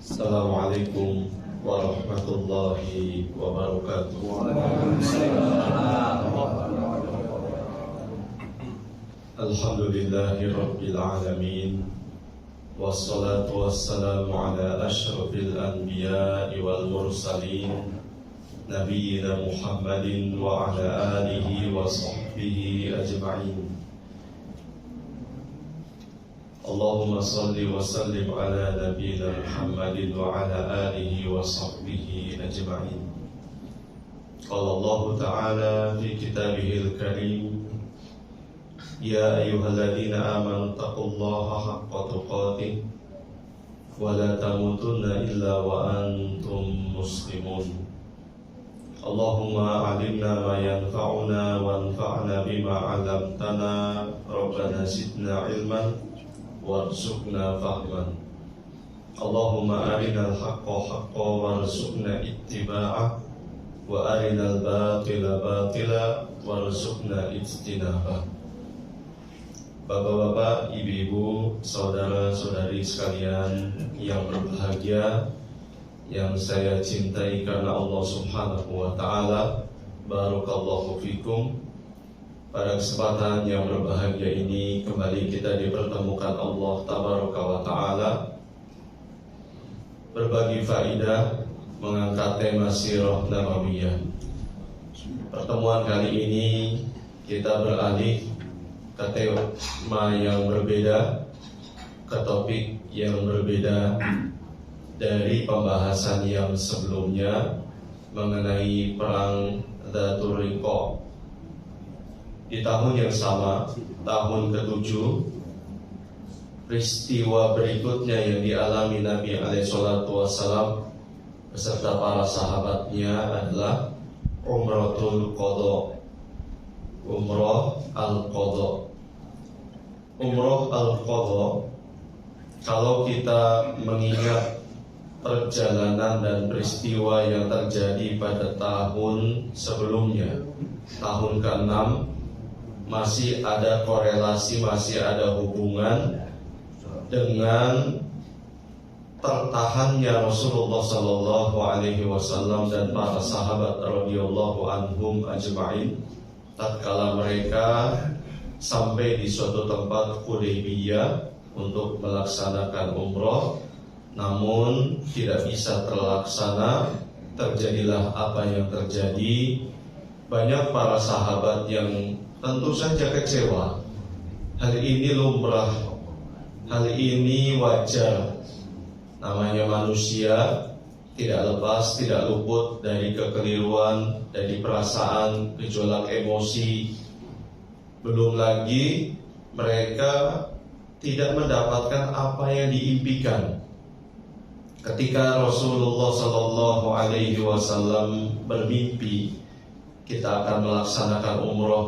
Assalamualaikum warahmatullahi wabarakatuh. Alhamdulillahi rabbil alamin. Wassalatu wassalamu ala ashrafil anbiya'i wal mursalin, nabiyyina Muhammadin wa ala alihi wa sahbihi ajma'in. Allahumma salli wa sallim ala nabiyyina Muhammadin wa ala alihi wa sahbihi ajma'in. Qala Allah Ta'ala fi kitabihil karim, ya ayyuhalladzina amanu taqullaha haqqa tuqatih wa la tamutunna illa wa antum muslimun. Allahumma alimna ma yanfa'una wanfa'na bima 'allamtana, rabbana zidna ilman warzuqna fahman. Allahumma arinal haqqa haqqa warzuqna ittiba'ah wa arinal batila batila warzuqna ijtinabah. Bapak-bapak, ibu-ibu, saudara-saudari sekalian yang berbahagia, yang saya cintai karena Allah Subhanahu wa ta'ala, barakallahu fikum. Pada kesempatan yang berbahagia ini kembali kita dipertemukan Allah Tabaraka wa ta'ala, berbagi faidah, mengangkat tema sirah nabawiyah. Pertemuan kali ini kita beralih ke tema yang berbeda, ke topik yang berbeda dari pembahasan yang sebelumnya mengenai perang Dzatur Riqa. Di tahun yang sama, tahun ke-7, peristiwa berikutnya yang dialami Nabi SAW beserta para sahabatnya adalah Umratul Qadha, Umrah Al-Qadha. Umrah Al-Qadha, kalau kita mengingat perjalanan dan peristiwa yang terjadi pada tahun sebelumnya, tahun ke-6, masih ada korelasi, masih ada hubungan dengan tertahannya Rasulullah Sallallahu Alaihi Wasallam dan para sahabat radhiyallahu anhum ajma'in tatkala mereka sampai di suatu tempat Hudaybiyah untuk melaksanakan umrah, namun tidak bisa terlaksana. Terjadilah apa yang terjadi. Banyak para sahabat yang tentu saja kecewa. Hal ini lumrah, hal ini wajar. Namanya manusia, tidak lepas, tidak luput dari kekeliruan, dari perasaan, gejolak emosi. Belum lagi mereka tidak mendapatkan apa yang diimpikan. Ketika Rasulullah Sallallahu Alaihi Wasallam bermimpi kita akan melaksanakan umrah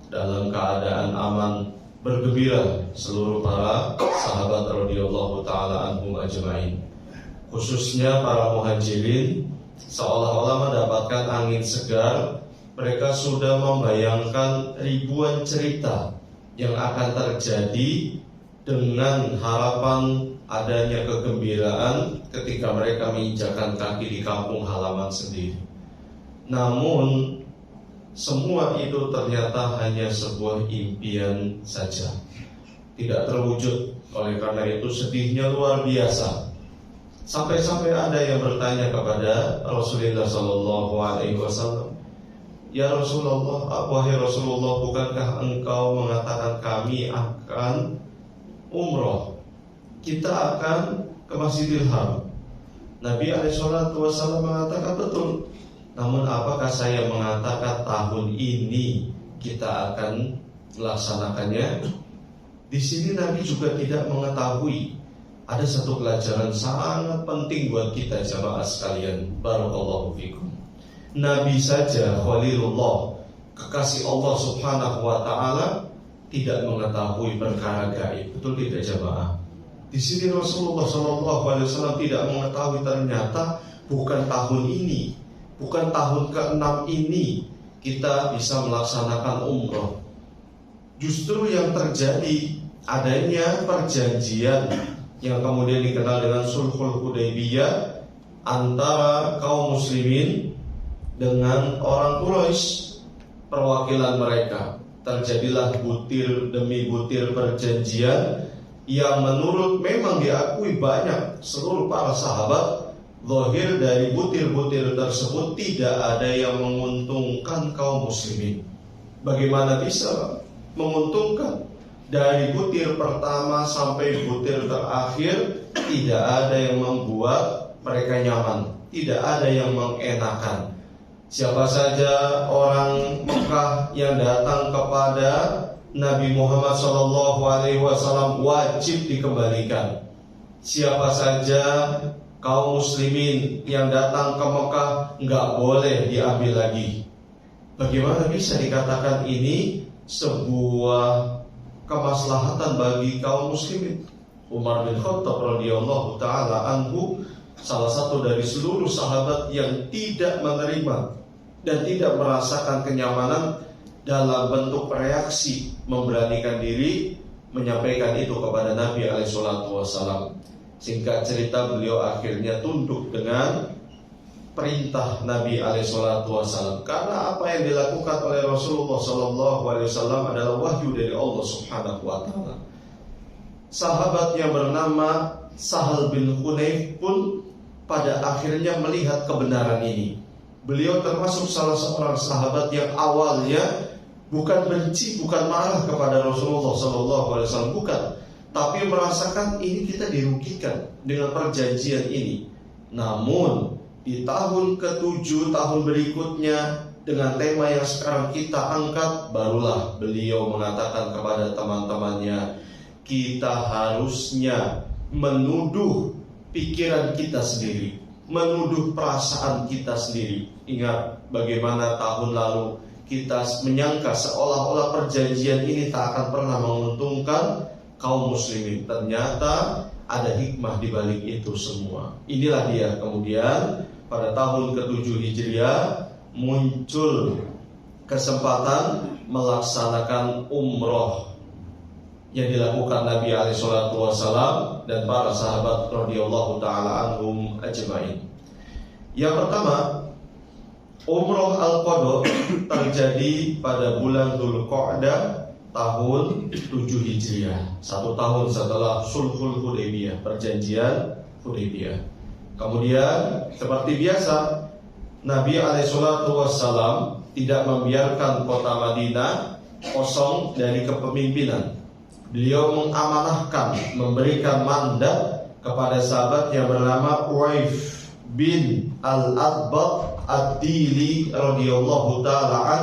dalam keadaan aman, bergembira seluruh para sahabat radhiyallahu taala anhum ajmain, khususnya para muhajirin, seolah-olah mendapatkan angin segar. Mereka sudah membayangkan ribuan cerita yang akan terjadi dengan harapan adanya kegembiraan ketika mereka menginjakkan kaki di kampung halaman sendiri. Namun semua itu ternyata hanya sebuah impian saja, tidak terwujud. Oleh karena itu sedihnya luar biasa. Sampai-sampai ada yang bertanya kepada Rasulullah Sallallahu Alaihi Wasallam, ya Rasulullah, wahai Rasulullah, bukankah engkau mengatakan kami akan umroh, kita akan ke Masjidil Haram? Nabi SAW mengatakan betul. Namun apakah saya mengatakan tahun ini kita akan melaksanakannya? Di sini Nabi juga tidak mengetahui. Ada satu pelajaran sangat penting buat kita jamaah sekalian. Barakallahu fikum. Nabi saja, Khalilullah, kekasih Allah Subhanahu wa ta'ala, tidak mengetahui perkara gaib. Betul tidak jamaah? Di sini Rasulullah SAW tidak mengetahui ternyata bukan tahun ini, bukan tahun ke-6 ini kita bisa melaksanakan umroh. Justru yang terjadi adanya perjanjian yang kemudian dikenal dengan Sulhul Hudaybiyah antara kaum muslimin dengan orang Quraisy, perwakilan mereka. Terjadilah butir demi butir perjanjian yang menurut memang diakui banyak seluruh para sahabat, zahir dari butir-butir tersebut tidak ada yang menguntungkan kaum muslimin. Bagaimana bisa menguntungkan? Dari butir pertama sampai butir terakhir tidak ada yang membuat mereka nyaman, tidak ada yang mengenakan. Siapa saja orang Mekah yang datang kepada Nabi Muhammad SAW wajib dikembalikan. Siapa saja kaum muslimin yang datang ke Mekah nggak boleh diambil lagi. Bagaimana bisa dikatakan ini sebuah kemaslahatan bagi kaum muslimin? Umar bin Khattab radhiyallahu taala anhu, salah satu dari seluruh sahabat yang tidak menerima dan tidak merasakan kenyamanan dalam bentuk reaksi, memberanikan diri menyampaikan itu kepada Nabi SAW. Singkat cerita, beliau akhirnya tunduk dengan perintah Nabi SAW, karena apa yang dilakukan oleh Rasulullah SAW adalah wahyu dari Allah Subhanahu wa Ta'ala. Sahabat yang bernama Sahal bin Hunayf pun pada akhirnya melihat kebenaran ini. Beliau termasuk salah seorang sahabat yang awalnya bukan benci, bukan marah kepada Rasulullah SAW, bukan, tapi merasakan ini kita dirugikan dengan perjanjian ini. Namun di tahun ke-7 tahun berikutnya, dengan tema yang sekarang kita angkat, barulah beliau mengatakan kepada teman-temannya, kita harusnya menuduh pikiran kita sendiri, menuduh perasaan kita sendiri. Ingat bagaimana tahun lalu kita menyangka seolah-olah perjanjian ini tak akan pernah menguntungkan kaum muslimin. Ternyata ada hikmah di balik itu semua. Inilah dia kemudian pada tahun ke-7 Hijriah muncul kesempatan melaksanakan umroh yang dilakukan Nabi SAW dan para sahabat radhiyallahu taala anhum ajmain. Yang pertama, umroh al-qadha terjadi pada bulan Dzulqa'dah tahun 7 Hijriah, 1 tahun setelah Sulhul Hudaybiyah, perjanjian Hudaybiyah. Kemudian seperti biasa, Nabi SAW tidak membiarkan kota Madinah kosong dari kepemimpinan. Beliau mengamanahkan, memberikan mandat kepada sahabat yang bernama Uwaif bin Al-Adbaq Ad-Dili radhiyallahu ta'ala an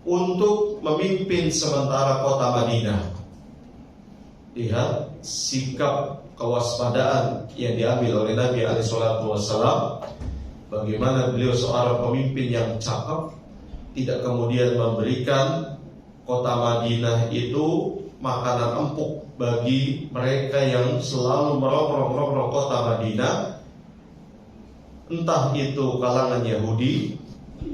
untuk memimpin sementara kota Madinah. Lihat sikap kewaspadaan yang diambil oleh Nabi SAW. Bagaimana beliau seorang pemimpin yang cakap, tidak kemudian memberikan kota Madinah itu makanan empuk bagi mereka yang selalu merongrong kota Madinah, entah itu kalangan Yahudi,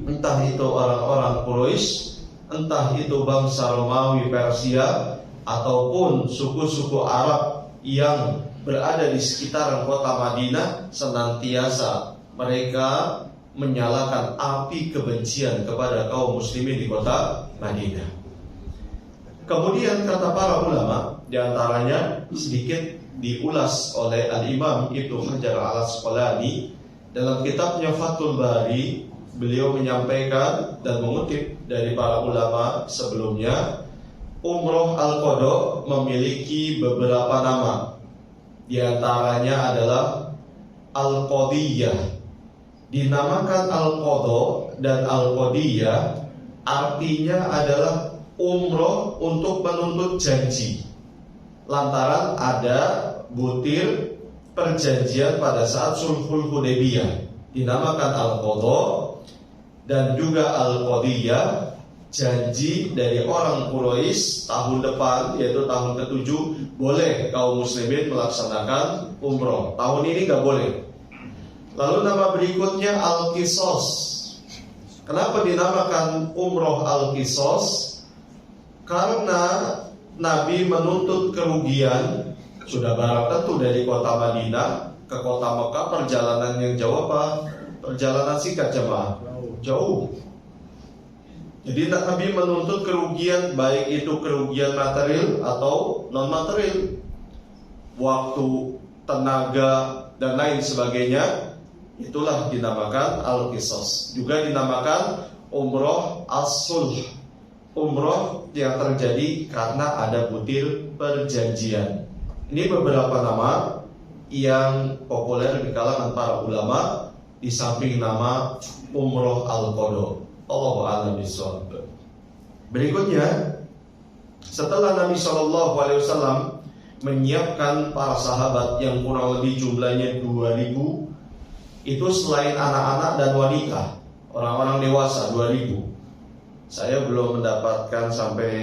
entah itu orang-orang Quraisy, entah itu bangsa Romawi, Persia, ataupun suku-suku Arab yang berada di sekitaran kota Madinah. Senantiasa mereka menyalakan api kebencian kepada kaum muslimin di kota Madinah. Kemudian kata para ulama, diantaranya sedikit diulas oleh Al-Imam Ibnu Hajar Al-Asqalani dalam kitabnya Fathul Bari. Beliau menyampaikan dan mengutip dari para ulama sebelumnya, umroh al-qadha memiliki beberapa nama. Di antaranya adalah al-qadiyah. Dinamakan al-qadha dan al-qadiyah artinya adalah umroh untuk menuntut janji, lantaran ada butir perjanjian pada saat Sulhul Hudaybiyah. Dinamakan al-qadha dan juga al-qadiyah, janji dari orang Quraisy tahun depan, yaitu tahun ke-7, boleh kaum muslimin melaksanakan umroh. Tahun ini gak boleh. Lalu nama berikutnya al-qisas. Kenapa dinamakan umroh al-qisas? Karena Nabi menuntut kerugian Sudah barang tentu dari kota Madinah ke kota Mekah perjalanan yang jauh apa? Perjalanan singkat jemaah? Jauh. Jadi Nabi menuntut kerugian, baik itu kerugian material atau non material, waktu, tenaga dan lain sebagainya. Itulah dinamakan al-qisas. Juga dinamakan umroh as-sulh, umroh yang terjadi karena ada butir perjanjian. Ini beberapa nama yang populer di kalangan para ulama, di samping nama umroh al-qadha. Allahu a'lam bishawab. Berikutnya, setelah Nabi SAW menyiapkan para sahabat yang kurang lebih jumlahnya 2000, itu selain anak-anak dan wanita, orang-orang dewasa 2000. Saya belum mendapatkan sampai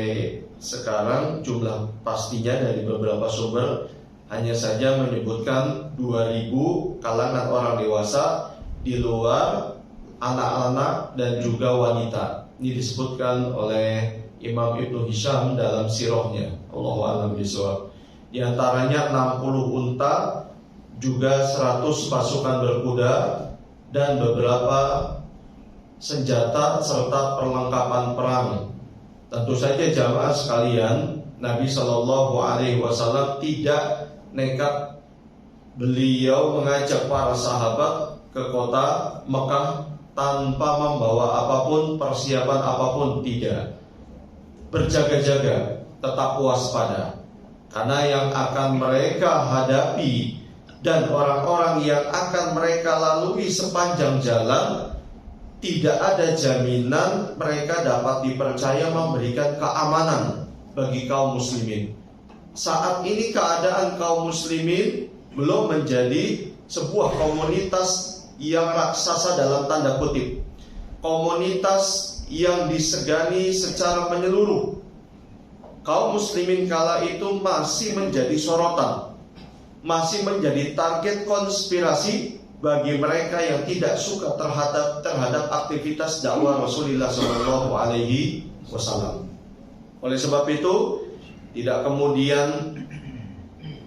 sekarang jumlah pastinya dari beberapa sumber, hanya saja menyebutkan 2000 kalangan orang dewasa di luar anak-anak dan juga wanita. Ini disebutkan oleh Imam Ibnu Hisham dalam sirahnya. Allahu a'lam bishawab. Di antaranya 60 unta, juga 100 pasukan berkuda, dan beberapa senjata serta perlengkapan perang. Tentu saja jamaah sekalian, Nabi SAW tidak nekat. Beliau mengajak para sahabat ke kota Mekah tanpa membawa apapun, persiapan apapun, tidak. Berjaga-jaga, tetap waspada, karena yang akan mereka hadapi dan orang-orang yang akan mereka lalui sepanjang jalan, tidak ada jaminan mereka dapat dipercaya memberikan keamanan bagi kaum muslimin. Saat ini keadaan kaum muslimin belum menjadi sebuah komunitas yang raksasa dalam tanda kutip, komunitas yang disegani secara menyeluruh. Kaum muslimin kala itu masih menjadi sorotan, masih menjadi target konspirasi bagi mereka yang tidak suka terhadap aktivitas dakwah Rasulullah SAW. Oleh sebab itu, tidak kemudian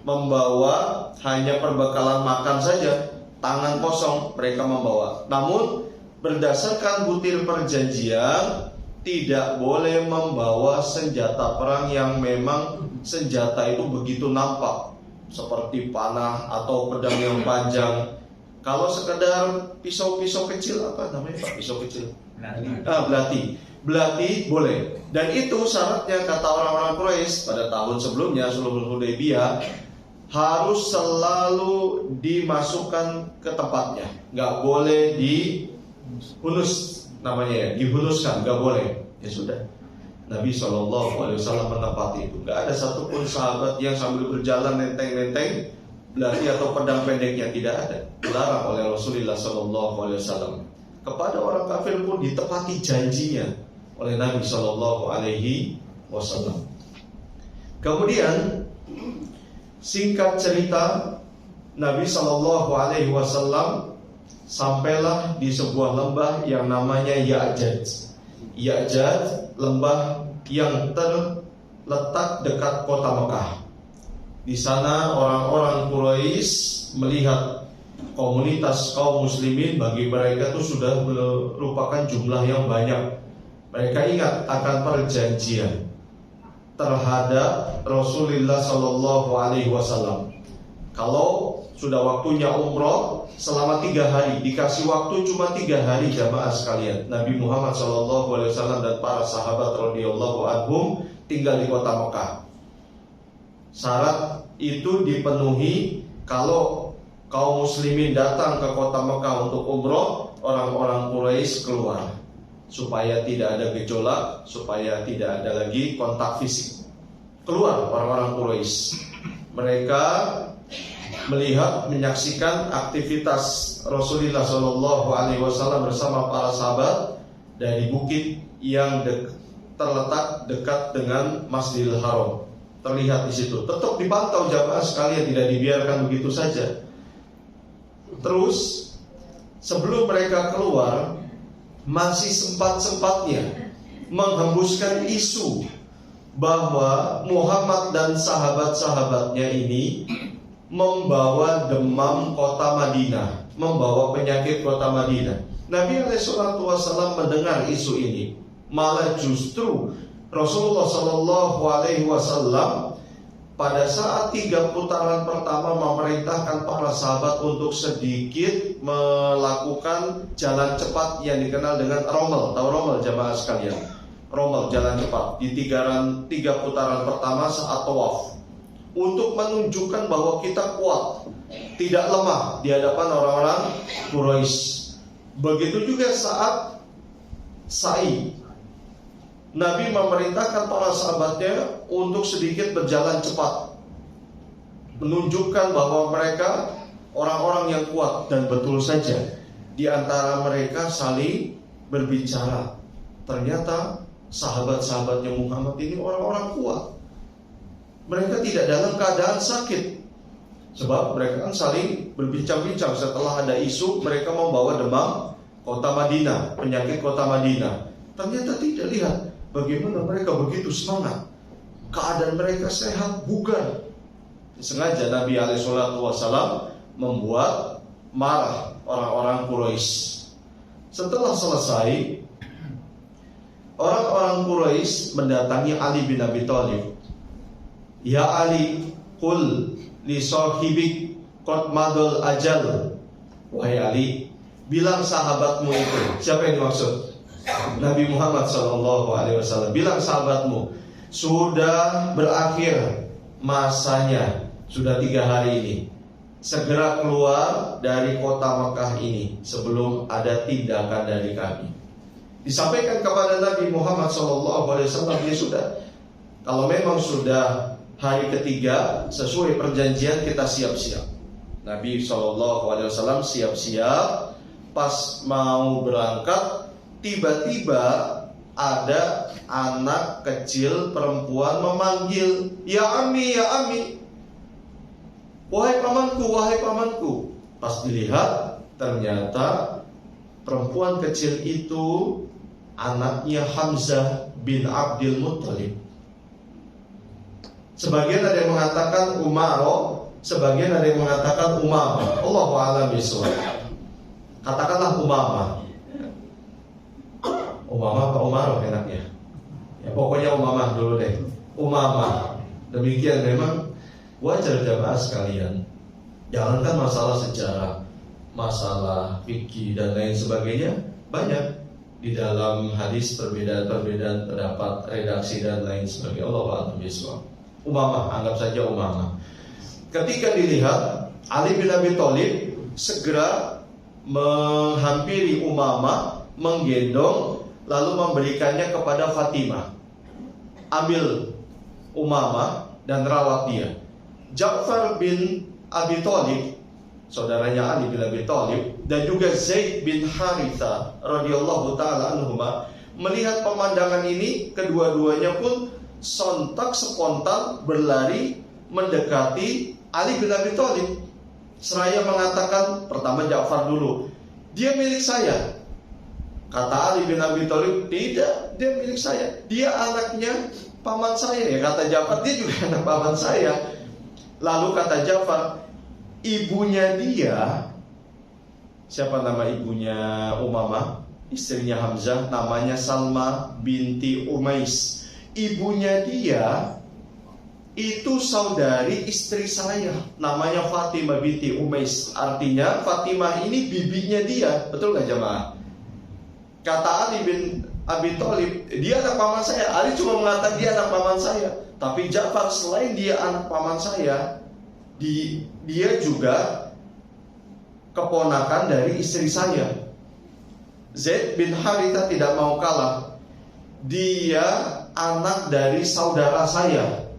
membawa hanya perbekalan makan saja, tangan kosong mereka membawa. Namun berdasarkan butir perjanjian, tidak boleh membawa senjata perang yang memang senjata itu begitu nampak, seperti panah atau pedang yang panjang. Kalau sekedar pisau-pisau kecil, apa namanya Pak? Pisau kecil? Belati boleh. Dan itu syaratnya kata orang-orang Quraisy pada tahun sebelumnya, Sulhul Hudaybiyah, harus selalu dimasukkan ke tempatnya. Nggak boleh dihunus, namanya ya, dihunuskan, nggak boleh. Ya sudah, Nabi SAW menepati itu. Nggak ada satupun sahabat yang sambil berjalan nenteng-nenteng belati atau pedang pendeknya, tidak ada. Dilarang oleh Rasulullah SAW. Kepada orang kafir pun ditepati janjinya oleh Nabi SAW. Kemudian singkat cerita, Nabi SAW sampailah di sebuah lembah yang namanya Ya'jaj. Ya'jaj, lembah yang terletak dekat kota Mekah. Di sana orang-orang Quraisy melihat komunitas kaum muslimin, bagi mereka itu sudah merupakan jumlah yang banyak. Mereka ingat akan perjanjian terhadap Rasulullah SAW. Kalau sudah waktunya umroh selama 3 hari, dikasih waktu cuma 3 hari jamaah sekalian. Nabi Muhammad SAW dan para sahabat radhiyallahu anhum tinggal di kota Mekah. Syarat itu dipenuhi kalau kaum muslimin datang ke kota Mekah untuk umroh, orang-orang Quraisy keluar supaya tidak ada gejolak, supaya tidak ada lagi kontak fisik. Keluar orang-orang Quraisy. Mereka melihat, menyaksikan aktivitas Rasulullah SAW bersama para sahabat dari bukit yang terletak dekat dengan Masjidil Haram. Terlihat di situ. Tetap dipantau jamaah sekalian, tidak dibiarkan begitu saja. Terus sebelum mereka keluar, masih sempat-sempatnya menghembuskan isu bahwa Muhammad dan sahabat-sahabatnya ini membawa demam kota Madinah, membawa penyakit kota Madinah. Nabi SAW mendengar isu ini, malah justru Rasulullah SAW pada saat 3 putaran pertama memerintahkan para sahabat untuk sedikit melakukan jalan cepat yang dikenal dengan rommel. Tahu rommel jamaah sekalian? Rommel, jalan cepat di 3 putaran pertama saat tawaf, untuk menunjukkan bahwa kita kuat, tidak lemah di hadapan orang-orang Quraisy. Begitu juga saat sa'i, Nabi memerintahkan para sahabatnya untuk sedikit berjalan cepat, menunjukkan bahwa mereka orang-orang yang kuat. Dan betul saja, di antara mereka saling berbicara. Ternyata sahabat-sahabatnya Muhammad ini orang-orang kuat. Mereka tidak dalam keadaan sakit, sebab mereka kan saling berbincang-bincang setelah ada isu mereka membawa demam kota Madinah, penyakit kota Madinah. Ternyata tidak, lihat bagaimana mereka begitu semangat, keadaan mereka sehat, bugar. Sengaja Nabi SAW membuat marah orang-orang Quraisy. Setelah selesai, orang-orang Quraisy mendatangi Ali bin Abi Thalib. Ya Ali, qul li sahibik qad madul ajal. Wahai Ali, bilang sahabatmu itu. Siapa yang dimaksud? Nabi Muhammad SAW. Bilang sahabatmu, sudah berakhir masanya, sudah 3 hari ini. Segera keluar dari kota Mekah ini sebelum ada tindakan dari kami. Disampaikan kepada Nabi Muhammad SAW, dia sudah, kalau memang sudah hari ketiga sesuai perjanjian, kita siap-siap. Nabi SAW siap-siap. Pas mau berangkat, tiba-tiba ada anak kecil perempuan memanggil, ya Ami, ya Ami, wahai pamanku, wahai pamanku. Pas dilihat, ternyata perempuan kecil itu anaknya Hamzah bin Abdul Muttalib. Sebagian ada yang mengatakan Umaro, sebagian ada yang mengatakan Umamah. Allahu a'lam bishawab. Katakanlah Umamah. Umamah apa Umaro enaknya? Ya pokoknya Umamah dulu deh. Umamah. Demikian, memang wajar jamaah sekalian. Jangankan masalah sejarah, masalah fikih dan lain sebagainya, banyak di dalam hadis perbedaan-perbedaan pendapat, redaksi dan lain sebagainya. Allahu a'lam bishawab. Umamah, anggap saja Umamah. Ketika dilihat, Ali bin Abi Thalib segera menghampiri Umamah, menggendong, lalu memberikannya kepada Fatimah. Ambil Umamah dan rawat dia. Ja'far bin Abi Thalib, saudaranya Ali bin Abi Thalib, dan juga Zaid bin Haritha radhiyallahu ta'ala anhuma, melihat pemandangan ini, kedua-duanya pun sontak spontan berlari mendekati Ali bin Abi Thalib. Seraya mengatakan, pertama Ja'far dulu, dia milik saya. Kata Ali bin Abi Thalib, tidak, dia milik saya, dia anaknya paman saya. Ya kata Ja'far, dia juga anak paman saya. Lalu kata Ja'far, ibunya dia, siapa nama ibunya Umamah? Istrinya Hamzah, namanya Salma binti Umais. Ibunya dia itu saudari istri saya, namanya Fatimah binti Umais. Artinya Fatimah ini bibinya dia. Betul gak jamaah? Kata Ali bin Abi Thalib, dia anak paman saya. Ali cuma mengatakan dia anak paman saya. Tapi Ja'far, selain dia anak paman saya, dia juga keponakan dari istri saya. Zaid bin Haritha tidak mau kalah. Dia anak dari saudara saya.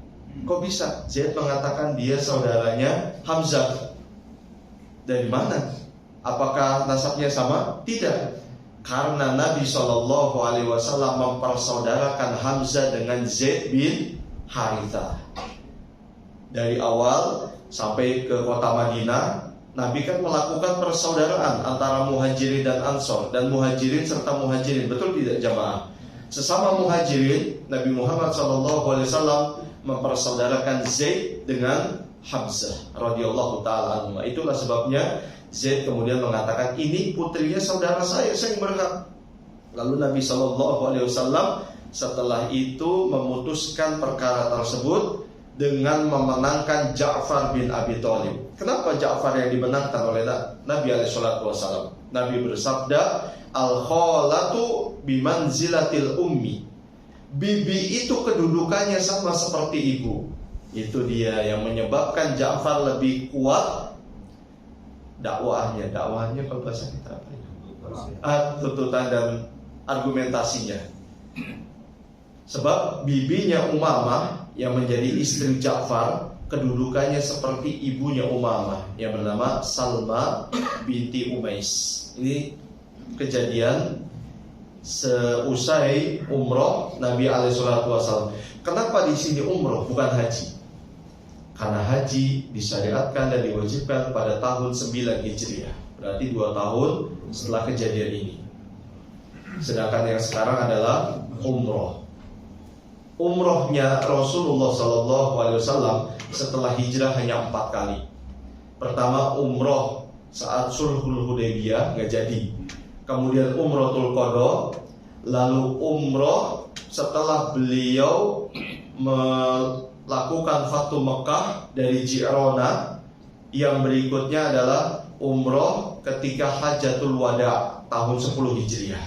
Kok bisa? Zaid mengatakan dia saudaranya Hamzah. Dari mana? Apakah nasabnya sama? Tidak. Karena Nabi SAW mempersaudarakan Hamzah dengan Zaid bin Haritha. Dari awal sampai ke kota Madinah, Nabi kan melakukan persaudaraan antara Muhajirin dan Ansor, dan Muhajirin serta Muhajirin. Betul tidak jamaah? sesama muhajirin, Nabi Muhammad SAW mempersaudarakan Zaid dengan Hamzah radhiyallahu taala anhu. Itulah sebabnya Zaid kemudian mengatakan, ini putrinya saudara saya yang berhak. Lalu Nabi SAW setelah itu memutuskan perkara tersebut dengan memenangkan Ja'far bin Abi Thalib. Kenapa Ja'far yang dimenangkan oleh Nabi SAW? Nabi bersabda, al-khalatu bimanzilatil ummi. Bibi itu kedudukannya sama seperti ibu. Itu dia yang menyebabkan Ja'far lebih kuat dakwahnya. Dakwahnya kalau bahasa kita apa ya? Tuntutan dan argumentasinya. Sebab bibinya Umamah yang menjadi istri Ja'far kedudukannya seperti ibunya Umamah yang bernama Salma binti Umais. Ini kejadian seusai umroh Nabi SAW. Kenapa di sini umroh bukan haji? Karena haji disyariatkan dan diwajibkan pada tahun 9 Hijriah. Berarti 2 tahun setelah kejadian ini. Sedangkan yang sekarang adalah umroh. Umrohnya Rasulullah SAW setelah hijrah hanya 4 kali. Pertama umroh saat Sulhul Hudaybiyah nggak jadi. Kemudian umrohul qadha, lalu umroh setelah beliau melakukan Fathu Mekah dari Ji'rana. Yang berikutnya adalah umroh ketika Hajatul Wada tahun 10 Hijriah.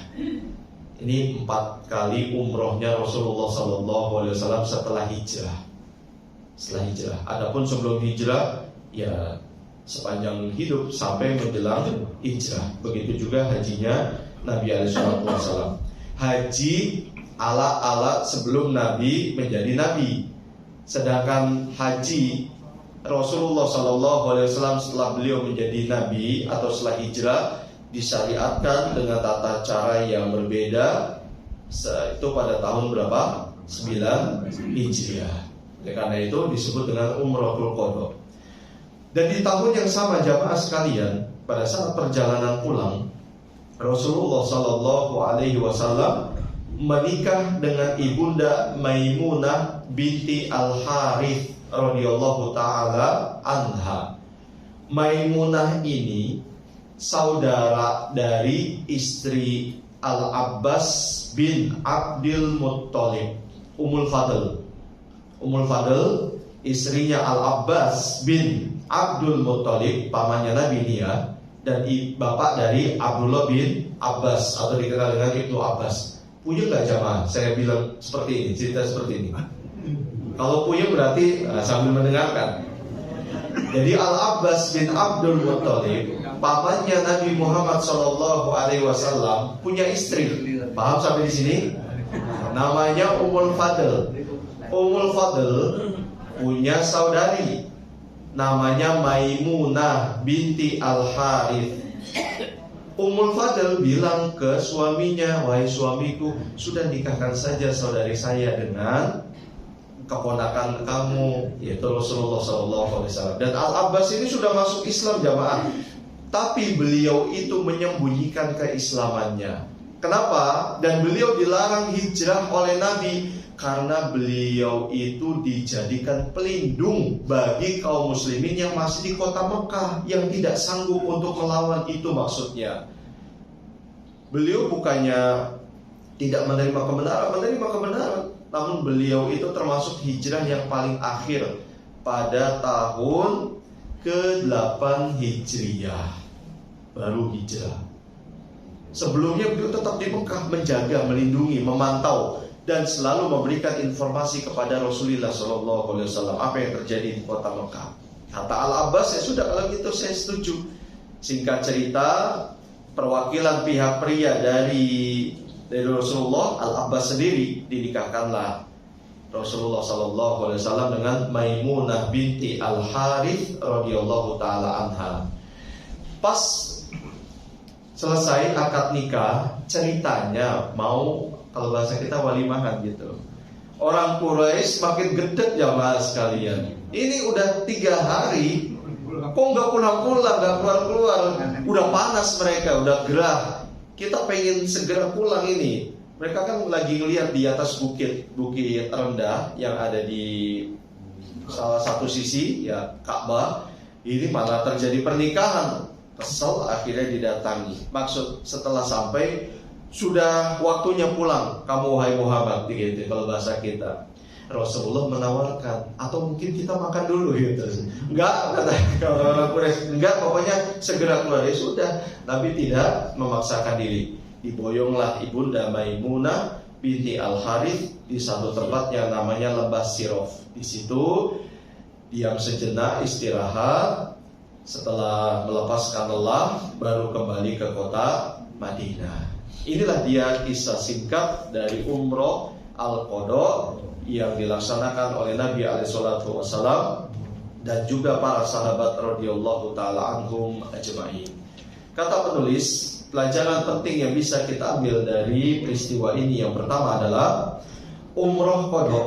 Ini 4 kali umrohnya Rasulullah SAW setelah hijrah. Setelah hijrah. Adapun sebelum hijrah, ya sepanjang hidup sampai menjelang hijrah. Begitu juga hajinya Nabi SAW. Haji ala sebelum Nabi menjadi Nabi. Sedangkan haji Rasulullah SAW setelah beliau menjadi Nabi atau setelah hijrah disyariatkan dengan tata cara yang berbeda. Itu pada tahun berapa? 9 Hijriah. Karena itu disebut dengan Umrohul Qadha. Dan di tahun yang sama jamaah sekalian, pada saat perjalanan pulang, Rasulullah SAW menikah dengan ibunda Maimunah binti Al-Harith radhiyallahu taala anha. Maimunah ini saudara dari istri Al-Abbas bin Abdul Muttalib, Ummul Fadl. Ummul Fadl istrinya Al-Abbas bin Abdul Muttalib, pamannya Nabi Nia, dan bapak dari Abdullah bin Abbas atau dikenal dengan Ibnu Abbas. Punya nggak jamaah? Saya bilang seperti ini, cerita seperti ini. Kalau punya berarti sambil mendengarkan. Jadi Al-Abbas bin Abdul Muttalib, pamannya Nabi Muhammad SAW, punya istri. Paham sampai di sini? Namanya Ummul Fadl. Ummul Fadl punya saudari namanya Maimunah binti Al-Harith. Ummul Fadl bilang ke suaminya, wahai suamiku, sudah nikahkan saja saudari saya dengan keponakan kamu, yaitu Rasulullah SAW. Dan Al-Abbas ini sudah masuk Islam jamaah, tapi beliau itu menyembunyikan keislamannya. Kenapa? Dan beliau dilarang hijrah oleh Nabi karena beliau itu dijadikan pelindung bagi kaum muslimin yang masih di kota Mekah, yang tidak sanggup untuk melawan itu maksudnya. Beliau bukannya tidak menerima kebenaran, namun beliau itu termasuk hijrah yang paling akhir pada tahun ke-8 Hijriah baru hijrah. Sebelumnya beliau tetap di Mekah menjaga, melindungi, memantau dan selalu memberikan informasi kepada Rasulullah SAW apa yang terjadi di kota Mekah. Kata Al-Abbas, ya sudah kalau gitu saya setuju. Singkat cerita, perwakilan pihak pria dari Rasulullah, Al-Abbas sendiri, dinikahkanlah Rasulullah SAW dengan Maimunah binti Al-Harith radhiyallahu taala anha. Pas selesai akad nikah, ceritanya mau, kalau bahasa kita walimahan gitu. Orang Quraisy makin gedek jamaah sekalian. Ini udah 3 hari, kok nggak pulang-pulang, nggak keluar-keluar. Udah panas mereka, udah gerah. Kita pengen segera pulang ini. Mereka kan lagi ngelihat di atas bukit rendah yang ada di salah satu sisi ya Ka'bah, ini malah terjadi pernikahan. Kesel, akhirnya didatangi. Maksud setelah sampai, sudah waktunya pulang kamu wahai Muhammad, gitu kalau bahasa kita. Rasulullah menawarkan, atau mungkin kita makan dulu gitu. Enggak, kata orang Quraisy, enggak, pokoknya segera keluar. Ya sudah, Nabi tidak memaksakan diri. Diboyonglah ibunda Maimunah binti Al-Harith di satu tempat yang namanya Lembah Sirof. Di situ diam sejenak, istirahat. Setelah melepaskan lelah, baru kembali ke kota Madinah. Inilah dia kisah singkat dari umroh Al-Qadha yang dilaksanakan oleh Nabi SAW dan juga para sahabat radhiyallahu taala anhum ajma'in. Kata penulis, pelajaran penting yang bisa kita ambil dari peristiwa ini yang pertama adalah umroh Qadha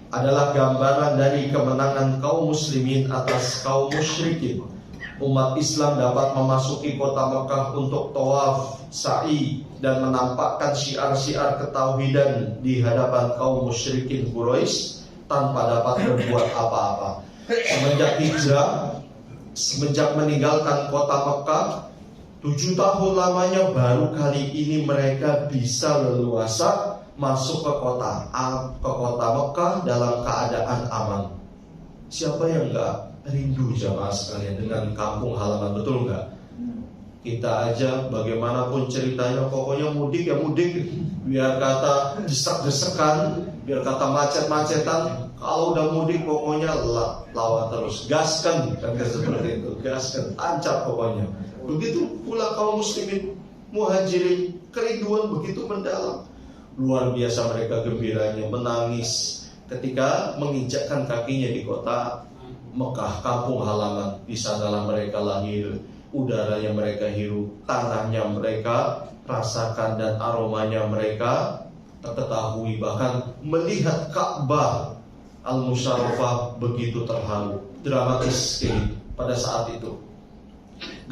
adalah gambaran dari kemenangan kaum muslimin atas kaum musyrikin. Umat Islam dapat memasuki kota Mekah untuk tawaf, sa'i, dan menampakkan syiar-syiar ketauhidan di hadapan kaum musyrikin Quraisy tanpa dapat berbuat apa-apa. Semenjak hijrah, semenjak meninggalkan kota Mekah, 7 tahun lamanya baru kali ini mereka bisa leluasa masuk ke kota Mekah dalam keadaan aman. Siapa yang enggak rindu jamaah sekalian dengan kampung halaman, betul nggak? Kita aja bagaimanapun ceritanya, pokoknya mudik ya mudik. Biar kata desak-desakan, biar kata macet-macetan, kalau udah mudik pokoknya lawan terus, gaskan, kan seperti itu, gaskan, tancap pokoknya. Begitu pula kaum muslimin muhajirin, kerinduan begitu mendalam. Luar biasa mereka gembiranya, menangis ketika menginjakkan kakinya di kota Mekah, kampung halaman. Di sanalah mereka lahir, udara yang mereka hirup, tanahnya mereka rasakan, dan aromanya mereka ketahui. Bahkan melihat Ka'bah Al-Musyarrafah begitu terharu, dramatis pada saat itu.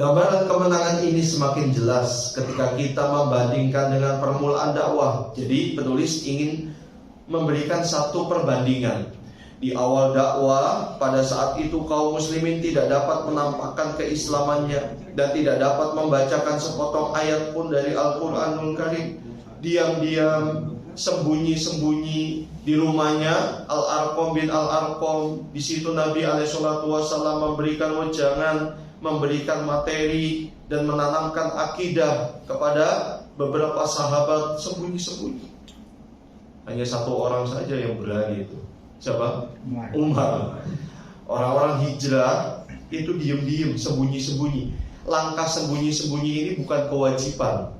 Gambaran kemenangan ini semakin jelas ketika kita membandingkan dengan permulaan dakwah. Jadi penulis ingin memberikan satu perbandingan. Di awal dakwah, pada saat itu kaum muslimin tidak dapat menampakkan keislamannya dan tidak dapat membacakan sepotong ayat pun dari Al-Quranul Karim. Diam-diam, sembunyi-sembunyi di rumahnya Al-Arqam bin Al-Arqam. Di situ Nabi SAW memberikan wejangan, memberikan materi, dan menanamkan akidah kepada beberapa sahabat sembunyi-sembunyi. Hanya satu orang saja yang berani itu. Siapa? Umar. Orang-orang hijrah itu diam-diam, sembunyi-sembunyi. Langkah sembunyi-sembunyi ini bukan kewajiban,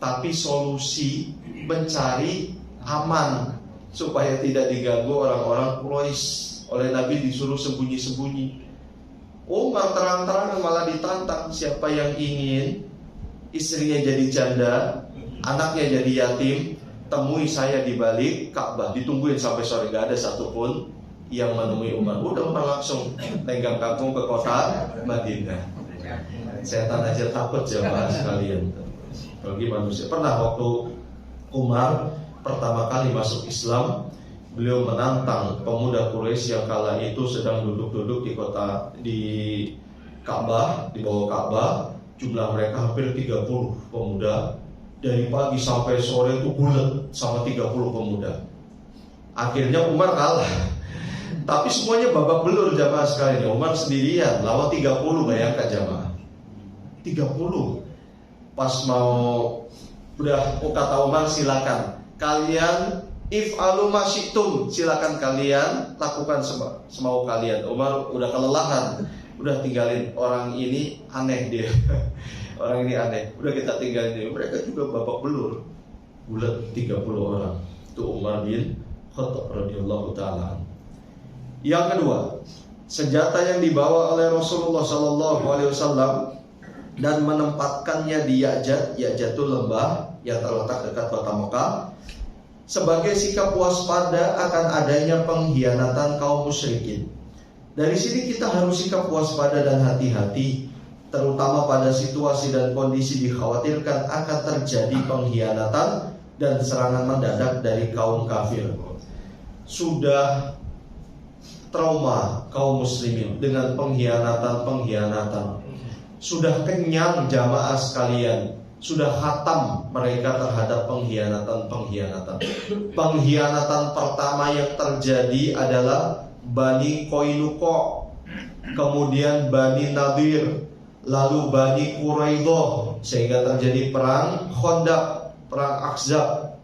tapi solusi mencari aman supaya tidak diganggu orang-orang Quraisy. Oleh Nabi disuruh sembunyi-sembunyi. Umar terang-terangan malah ditantang, siapa yang ingin istrinya jadi janda, anaknya jadi yatim, temui saya di balik Ka'bah. Ditungguin sampai sore, gak ada satupun yang menemui Umar. Udah Umar langsung tenggang kangkung ke kota Madinah. Setan aja takut jamaah sekalian. Bagi manusia. Pernah waktu Umar pertama kali masuk Islam, beliau menantang pemuda Quraisy yang kala itu sedang duduk-duduk di Ka'bah, di bawah Ka'bah. Jumlah mereka hampir 30 pemuda. Dari pagi sampai sore itu bulat sama 30 pemuda. Akhirnya Umar kalah. Tapi semuanya babak belur jamaah sekalian. Umar sendirian lawan 30, bayangkan jamaah. 30. Pas mau udah kata Umar, silakan kalian if'alu ma syi'tum, silakan kalian lakukan semau kalian. Umar udah kelelahan, udah tinggalin orang ini, aneh dia. Orang ini aneh, udah kita tinggalin dia. Mereka juga babak belur, bulat 30 orang. Itu Umar bin Khattab radhiyallahu ta'ala. Yang kedua, senjata yang dibawa oleh Rasulullah SAW dan menempatkannya di Ya'jatul lembah yang terletak dekat kota Mekah, sebagai sikap waspada akan adanya pengkhianatan kaum musyrikin. Dari sini kita harus sikap waspada dan hati-hati, terutama pada situasi dan kondisi dikhawatirkan akan terjadi pengkhianatan dan serangan mendadak dari kaum kafir. Sudah trauma kaum muslimin dengan pengkhianatan. Sudah kenyang jamaah sekalian, sudah khatam mereka terhadap pengkhianatan. Pengkhianatan pertama yang terjadi adalah Bani Qainuqa, kemudian Bani Nadir, lalu Bani Quraidah, sehingga terjadi perang Khandaq, perang Ahzab.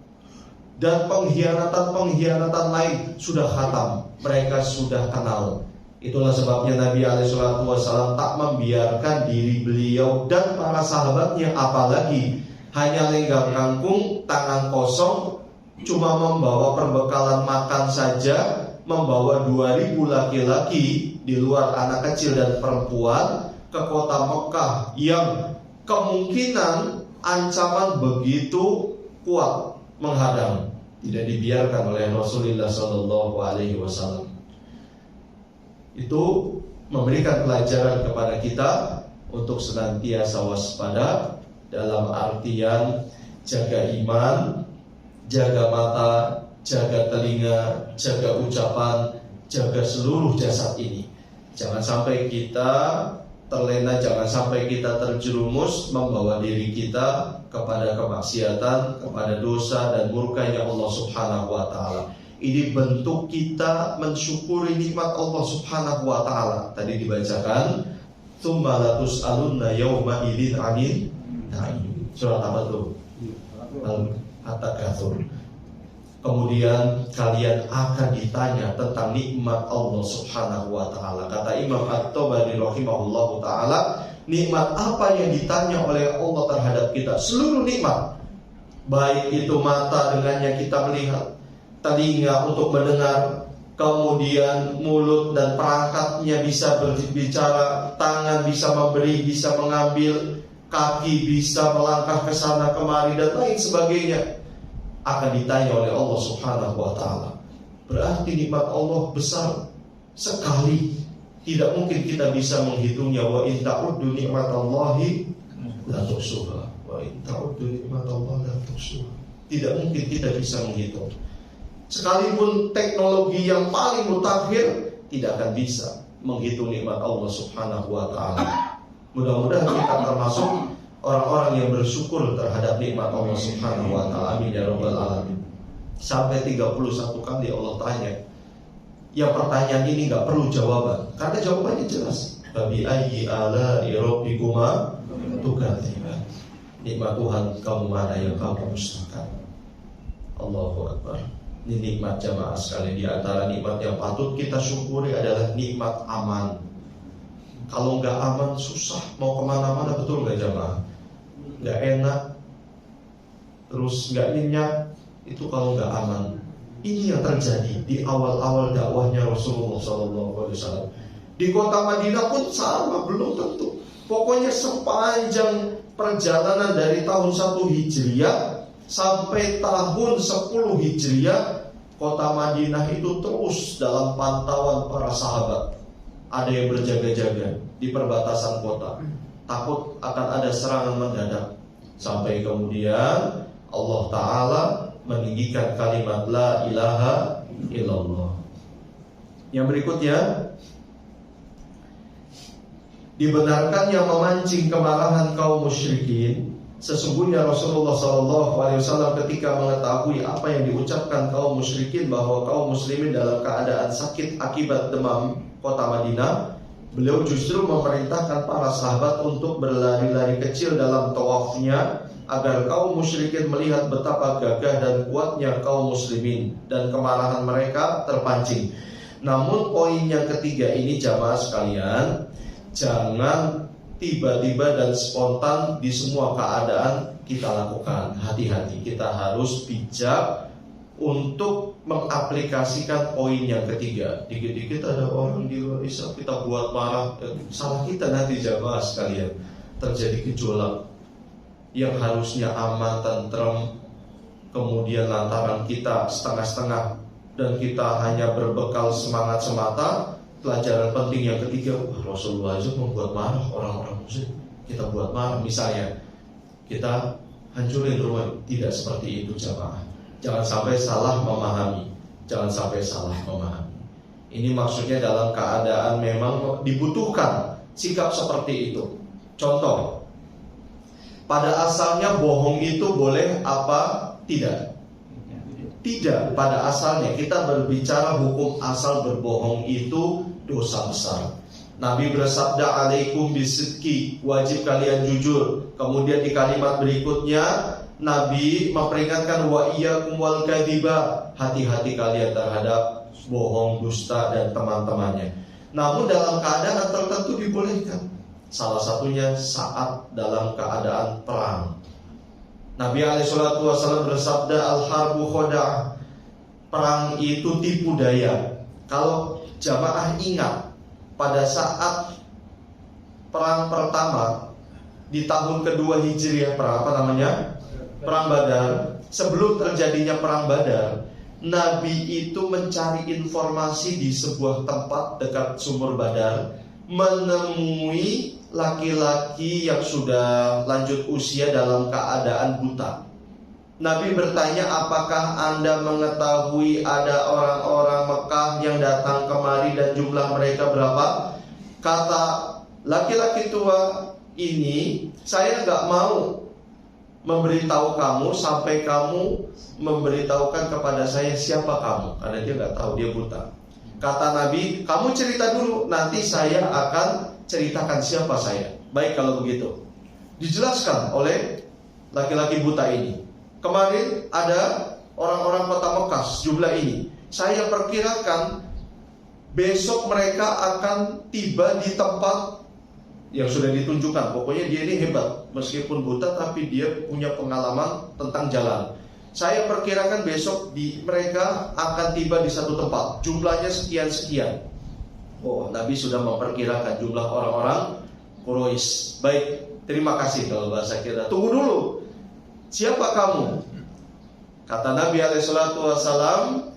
Dan pengkhianatan lain sudah khatam, mereka sudah kenal. Itulah sebabnya Nabi SAW tak membiarkan diri beliau dan para sahabatnya, apalagi hanya lenggang kangkung, tangan kosong, cuma membawa perbekalan makan saja, membawa 2000 laki-laki di luar anak kecil dan perempuan ke kota Mekah yang kemungkinan ancaman begitu kuat menghadang. Tidak dibiarkan oleh Rasulullah SAW. Itu memberikan pelajaran kepada kita untuk senantiasa waspada, dalam artian jaga iman, jaga mata, jaga telinga, jaga ucapan, jaga seluruh jasad ini. Jangan sampai kita terlena, jangan sampai kita terjerumus membawa diri kita kepada kemaksiatan, kepada dosa dan murkanya Allah Subhanahu wa taala. Ini bentuk kita mensyukuri nikmat Allah Subhanahu wa taala. Tadi dibacakan, "Tsumma latus'alunna yauma idzin 'anil na'im." Surat apa tuh? At-Takatsur. Kemudian kalian akan ditanya tentang nikmat Allah Subhanahu wa taala. Kata Imam At-Tabari rahimahullahu taala, nikmat apa yang ditanya oleh Allah terhadap kita? Seluruh nikmat. Baik itu mata dengannya kita melihat, telinga untuk mendengar, kemudian mulut dan perangkatnya bisa berbicara, tangan bisa memberi, bisa mengambil, kaki bisa melangkah ke sana kemari dan lain sebagainya, akan ditanya oleh Allah Subhanahu wa taala. Berarti nikmat Allah besar sekali, tidak mungkin kita bisa menghitungnya. Wa in ta'uddu nikmatallahi la tuhsuha. Wa in ta'uddu nikmatallahi la tuhsuha. Tidak mungkin kita bisa menghitung. Sekalipun teknologi yang paling mutakhir tidak akan bisa menghitung nikmat Allah Subhanahu wa taala. Mudah-mudahan kita termasuk orang-orang yang bersyukur terhadap nikmat Allah Subhanahu wa taala. Amin ya rabbal alamin. Sampai 31 kali Allah tanya. Yang pertanyaan ini enggak perlu jawaban, karena jawabannya jelas. Fabi ayyi ala'i rabbikuma tukadziban. Nikmat Tuhan kamu mana yang kamu dustakan? Allahu akbar. Ini nikmat jamaah sekalian. Di antara nikmat yang patut kita syukuri adalah nikmat aman. Kalau nggak aman susah mau kemana-mana, betul nggak jamaah? Nggak enak, terus nggak nyenyak, itu kalau nggak aman. Ini yang terjadi di awal-awal dakwahnya Rasulullah SAW. Di kota Madinah pun sama, belum tentu. Pokoknya sepanjang perjalanan dari tahun 1 Hijriah sampai tahun 10 Hijriah, kota Madinah itu terus dalam pantauan para sahabat. Ada yang berjaga-jaga di perbatasan kota, takut akan ada serangan mendadak. Sampai kemudian Allah Ta'ala meninggikan kalimat La ilaha illallah. Yang berikutnya, dibenarkan yang memancing kemarahan kaum musyrikin. Sesungguhnya Rasulullah SAW ketika mengetahui apa yang diucapkan kaum musyrikin, bahwa kaum muslimin dalam keadaan sakit akibat demam kota Madinah, beliau justru memerintahkan para sahabat untuk berlari-lari kecil dalam tawafnya, agar kaum musyrikin melihat betapa gagah dan kuatnya kaum muslimin dan kemarahan mereka terpancing. Namun poin yang ketiga ini jamaah sekalian, jangan tiba-tiba dan spontan di semua keadaan kita lakukan. Hati-hati, kita harus bijak untuk mengaplikasikan poin yang ketiga. Dikit-dikit ada orang di luar Islam kita buat marah, salah kita nanti jamaah sekalian. Terjadi gejolak yang harusnya aman, tentrem, kemudian lantaran kita setengah-setengah dan kita hanya berbekal semangat semata. Pelajaran penting yang ketiga, Rasulullah itu membuat marah orang-orang muslim. Kita buat marah, misalnya kita hancurin rumah. Tidak seperti itu jamaah. Jangan sampai salah memahami. Jangan sampai salah memahami. Ini maksudnya dalam keadaan memang dibutuhkan sikap seperti itu. Contoh, pada asalnya bohong itu boleh apa tidak? Tidak, pada asalnya kita berbicara hukum asal berbohong itu dosa besar. Nabi bersabda alaikum bisidqi, wajib kalian jujur. Kemudian di kalimat berikutnya Nabi memperingatkan wa iyyakum wal kadziba, hati-hati kalian terhadap bohong, dusta dan teman-temannya. Namun dalam keadaan tertentu dibolehkan. Salah satunya saat dalam keadaan perang. Nabi SAW bersabda al-harbu khoda'ah, perang itu tipu daya. Kalau jamaah ingat, pada saat perang pertama di tahun kedua Hijriah, perang Badar. Sebelum terjadinya perang Badar, Nabi itu mencari informasi di sebuah tempat dekat sumur Badar, menemui laki-laki yang sudah lanjut usia dalam keadaan buta. Nabi bertanya, apakah Anda mengetahui ada orang-orang Mekah yang datang kemari dan jumlah mereka berapa? Kata laki-laki tua ini, saya gak mau memberitahu kamu sampai kamu memberitahukan kepada saya siapa kamu, karena dia gak tahu, dia buta. Kata Nabi, kamu cerita dulu, nanti saya akan ceritakan siapa saya. Baik kalau begitu. Dijelaskan oleh laki-laki buta ini, kemarin ada orang-orang kota Mekah jumlah ini. Saya perkirakan besok mereka akan tiba di tempat yang sudah ditunjukkan. Pokoknya dia ini hebat, meskipun buta tapi dia punya pengalaman tentang jalan. Saya perkirakan besok mereka akan tiba di satu tempat, jumlahnya sekian-sekian. Oh, Nabi sudah memperkirakan jumlah orang-orang Quraisy. Baik, terima kasih kalau bahasa kita. Tunggu dulu, siapa kamu? Kata Nabi SAW,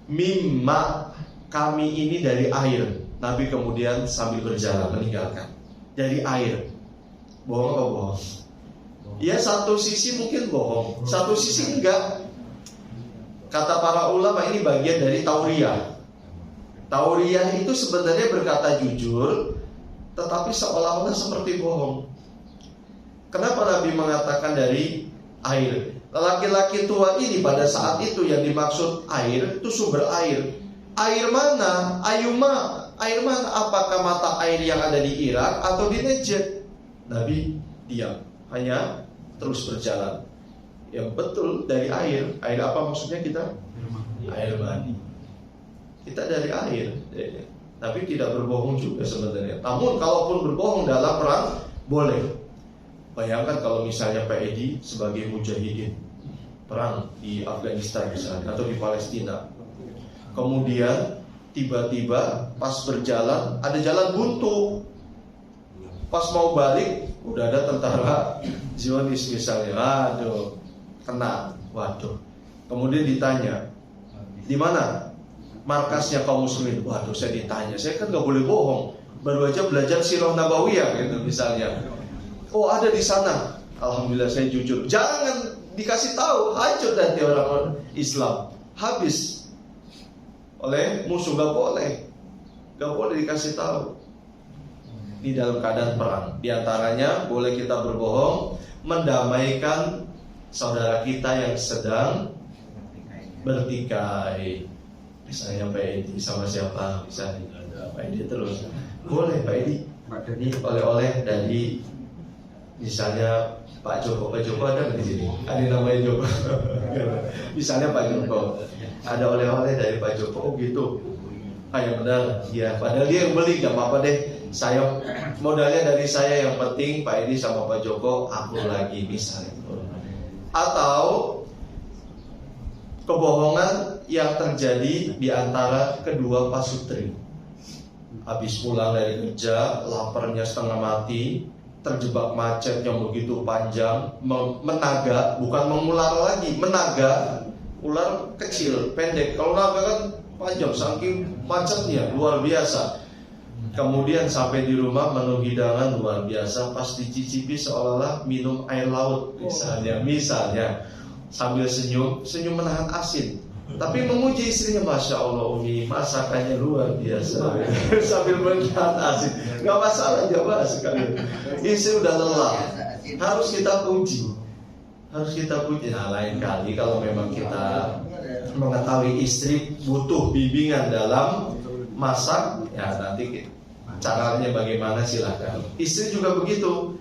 mimma, kami ini dari air. Nabi kemudian sambil berjalan meninggalkan. Dari air. Bohong apa bohong? Ya, satu sisi mungkin bohong, satu sisi enggak. Kata para ulama ini bagian dari tauriyah. Tauriyah itu sebenarnya berkata jujur, tetapi seolah-olah seperti bohong. Kenapa Nabi mengatakan dari air? Laki-laki tua ini pada saat itu yang dimaksud air itu sumber air. Air mana? Ayuma. Air mana? Apakah mata air yang ada di Irak atau di Najd? Nabi diam, hanya terus berjalan. Yang betul dari air. Air apa maksudnya kita? Air mani. Kita dari air. Tapi tidak berbohong juga sebenarnya. Namun kalaupun berbohong dalam perang, boleh. Bayangkan kalau misalnya Pak Edi sebagai mujahidin perang di Afghanistan misalnya, atau di Palestina. Kemudian tiba-tiba pas berjalan ada jalan buntu. Pas mau balik udah ada tentara Zionis misalnya. Waduh, kena. Waduh. Kemudian ditanya, di mana markasnya kaum muslimin? Waduh, saya ditanya. Saya kan gak boleh bohong. Baru aja belajar sirah nabawiyah gitu misalnya. Oh, ada di sana. Alhamdulillah saya jujur. Jangan dikasih tahu, hancur nanti orang-orang Islam. Habis oleh musuh, gak boleh dikasih tahu. Di dalam keadaan perang, di antaranya boleh kita berbohong mendamaikan saudara kita yang sedang bertikai. Misalnya Pak Edi sama siapa, misalnya Pak Edi terus. Boleh Pak Edi, ini oleh-oleh dari misalnya Pak Joko. Pak Joko ada di sini? Ada namanya Joko. Misalnya Pak Joko, ada oleh-oleh dari Pak Joko. Oh gitu. Kayak benar, ya. Padahal dia yang beli, gak apa-apa deh. Saya modalnya dari saya, yang penting Pak Edi sama Pak Joko aku lagi misalnya. Atau kebohongan yang terjadi di antara kedua pasutri. Habis pulang dari kerja, laparnya setengah mati, terjebak macet yang begitu panjang, menaga, bukan mengular lagi, menaga. Ular kecil, pendek. Kalau naga kan panjang, saking macetnya luar biasa. Kemudian sampai di rumah menu hidangan luar biasa, pas dicicipi seolah-olah minum air laut misalnya sambil senyum menahan asin, tapi memuji istrinya, Masya Allah Umi masakannya luar biasa sambil menahan asin. Gak masalah, coba sekali. Istri udah lelah, harus kita puji. Nah, lain kali kalau memang kita mengetahui istri butuh bimbingan dalam masak, ya nanti caranya bagaimana silahkan. Istri juga begitu,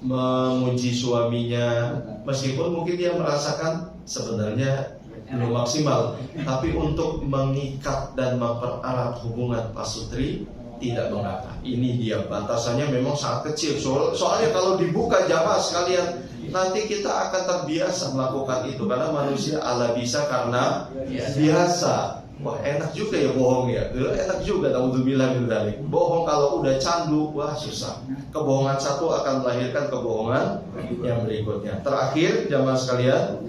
memuji suaminya meskipun mungkin dia merasakan sebenarnya belum maksimal, tapi untuk mengikat dan mempererat hubungan pasutri tidak mengapa. Ini dia batasannya memang sangat kecil. Soalnya kalau dibuka jamaah sekalian, nanti kita akan terbiasa melakukan itu, karena manusia ala bisa karena biasa. Wah, enak juga ya bohong ya. Enak juga, naudzubillah min dzalik. Bohong kalau udah candu, wah susah. Kebohongan satu akan melahirkan kebohongan yang berikutnya. Terakhir, jamaah sekalian,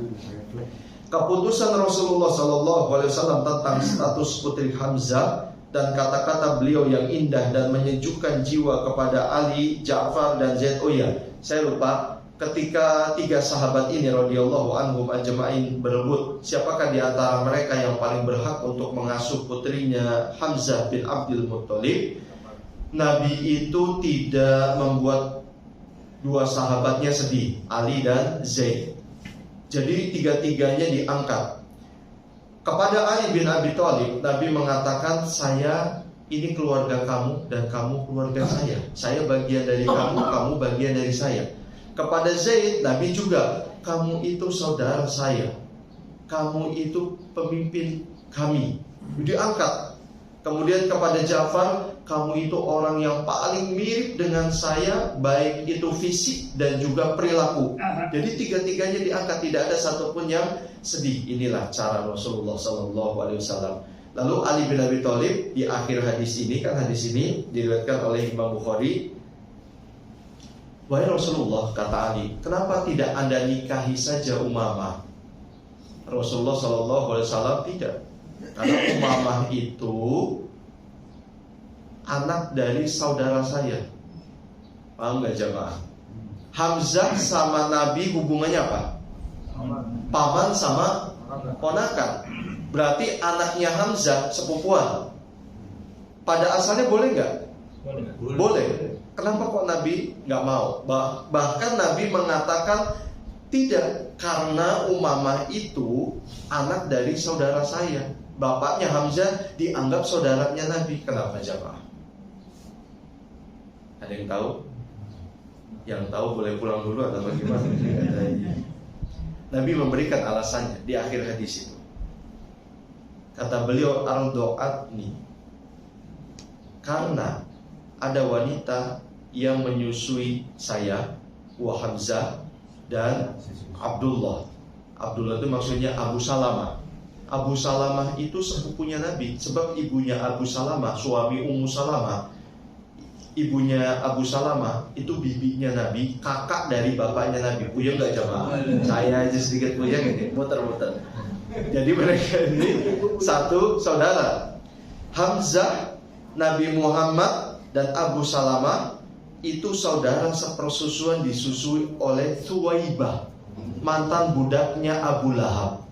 keputusan Rasulullah SAW tentang status putri Hamzah dan kata-kata beliau yang indah dan menyejukkan jiwa kepada Ali, Ja'far dan Zaid. Oh ya, saya lupa. Ketika tiga sahabat ini radhiyallahu anhum ajma'in berebut siapakah di antara mereka yang paling berhak untuk mengasuh putrinya Hamzah bin Abdul Muttalib, Nabi itu tidak membuat dua sahabatnya sedih, Ali dan Zaid. Jadi tiga-tiganya diangkat. Kepada Ali bin Abi Thalib, Nabi mengatakan, saya ini keluarga kamu dan kamu keluarga saya. Saya bagian dari kamu, kamu bagian dari saya. Kepada Zaid, Nabi juga, kamu itu saudara saya, kamu itu pemimpin kami. Diangkat. Kemudian kepada Ja'far, kamu itu orang yang paling mirip dengan saya, baik itu fisik dan juga perilaku. Jadi tiga-tiganya diangkat, tidak ada satupun yang sedih. Inilah cara Rasulullah SAW. Lalu Ali bin Abi Thalib di akhir hadis ini, kan hadis ini diriwayatkan oleh Imam Bukhari. Wahai Rasulullah, kata Ali, kenapa tidak Anda nikahi saja Umamah? Rasulullah SAW tidak. Karena Umamah itu anak dari saudara saya. Paham gak jamaah? Hamzah sama Nabi hubungannya apa? Paman sama ponakan. Berarti anaknya Hamzah sepupuan. Pada asalnya boleh gak? Boleh. Kenapa kok Nabi gak mau? Bahkan Nabi mengatakan tidak, karena Umamah itu anak dari saudara saya. Bapaknya Hamzah dianggap saudaranya Nabi. Kenapa jamaah? Ada yang tahu? Yang tahu boleh pulang dulu atau bagaimana? Nabi memberikan alasannya di akhir hadis itu. Kata beliau, ardo'atni, karena ada wanita yang menyusui saya, wa Hamzah dan Abdullah. Abdullah itu maksudnya Abu Salamah. Abu Salamah itu sepupunya Nabi, sebab ibunya Abu Salamah, suami Ummu Salamah, ibunya Abu Salamah itu bibinya Nabi, kakak dari bapaknya Nabi. Puyeng gak jamaah? Saya aja sedikit puyeng ini, muter-muter. Jadi mereka ini satu saudara. Hamzah, Nabi Muhammad dan Abu Salamah itu saudara sepersusuan, disusui oleh Thuwaibah, mantan budaknya Abu Lahab.